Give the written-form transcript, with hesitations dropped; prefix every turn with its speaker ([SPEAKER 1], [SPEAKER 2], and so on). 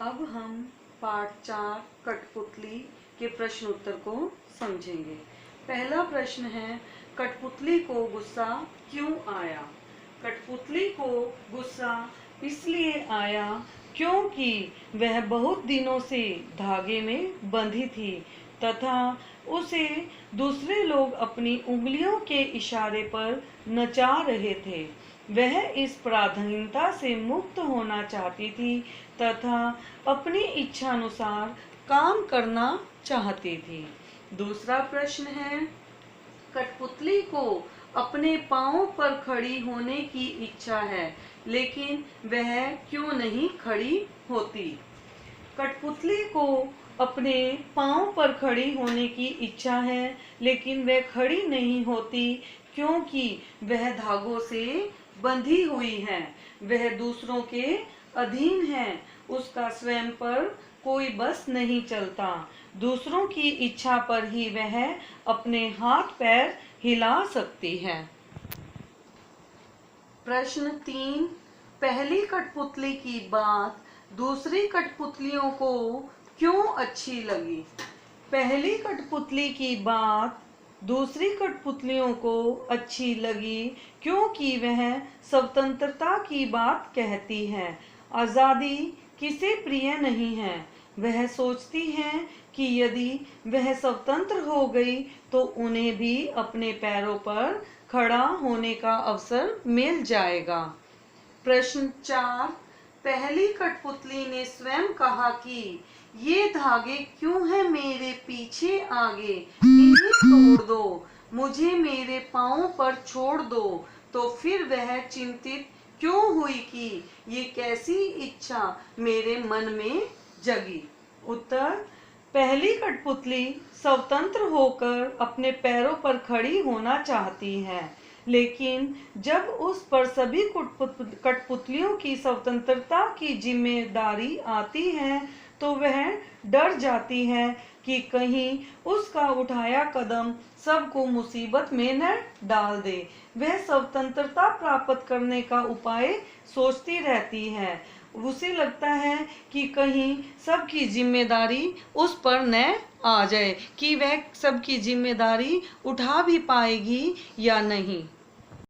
[SPEAKER 1] अब हम पाठ 4 कठपुतली के प्रश्न उत्तर को समझेंगे। पहला प्रश्न है, कठपुतली को गुस्सा क्यों आया? कठपुतली को गुस्सा इसलिए आया क्योंकि वह बहुत दिनों से धागे में बंधी थी तथा उसे दूसरे लोग अपनी उंगलियों के इशारे पर नचा रहे थे। वह इस पराधीनता से मुक्त होना चाहती थी तथा अपनी इच्छानुसार काम करना चाहती थी। दूसरा प्रश्न है, कठपुतली को अपने पांवों पर खड़ी होने की इच्छा है, लेकिन वह क्यों नहीं खड़ी होती? कठपुतली को अपने पांव पर खड़ी होने की इच्छा है, लेकिन वह खड़ी नहीं होती क्योंकि वह धागों से बंधी हुई है। वह दूसरों के अधीन है। उसका स्वयं पर कोई बस नहीं चलता। दूसरों की इच्छा पर ही वह अपने हाथ पैर हिला सकती है। प्रश्न 3, पहली कठपुतली की बात दूसरी कठपुतलियों को क्यों अच्छी लगी? पहली कठपुतली की बात दूसरी कठपुतलियों को अच्छी लगी क्योंकि वह स्वतंत्रता की बात कहती है। आज़ादी किसे प्रिय नहीं है। वह सोचती हैं कि यदि वह स्वतंत्र हो गई तो उन्हें भी अपने पैरों पर खड़ा होने का अवसर मिल जाएगा। प्रश्न 4, पहली कठपुतली ने स्वयं कहा कि ये धागे क्यों हैं मेरे पीछे आगे, इन्हें तोड़ दो, मुझे मेरे पांवों पर छोड़ दो। तो फिर वह चिंतित क्यों हुई कि ये कैसी इच्छा मेरे मन में जगी? उत्तर, पहली कठपुतली स्वतंत्र होकर अपने पैरों पर खड़ी होना चाहती है, लेकिन जब उस पर सभी कठपुतलियों की स्वतंत्रता की जिम्मेदारी आती है तो वह डर जाती है कि कहीं उसका उठाया कदम सबको मुसीबत में न डाल दे। वह स्वतंत्रता प्राप्त करने का उपाय सोचती रहती है। उसे लगता है कि कहीं सबकी जिम्मेदारी उस पर न आ जाए, कि वह सबकी जिम्मेदारी उठा भी पाएगी या नहीं।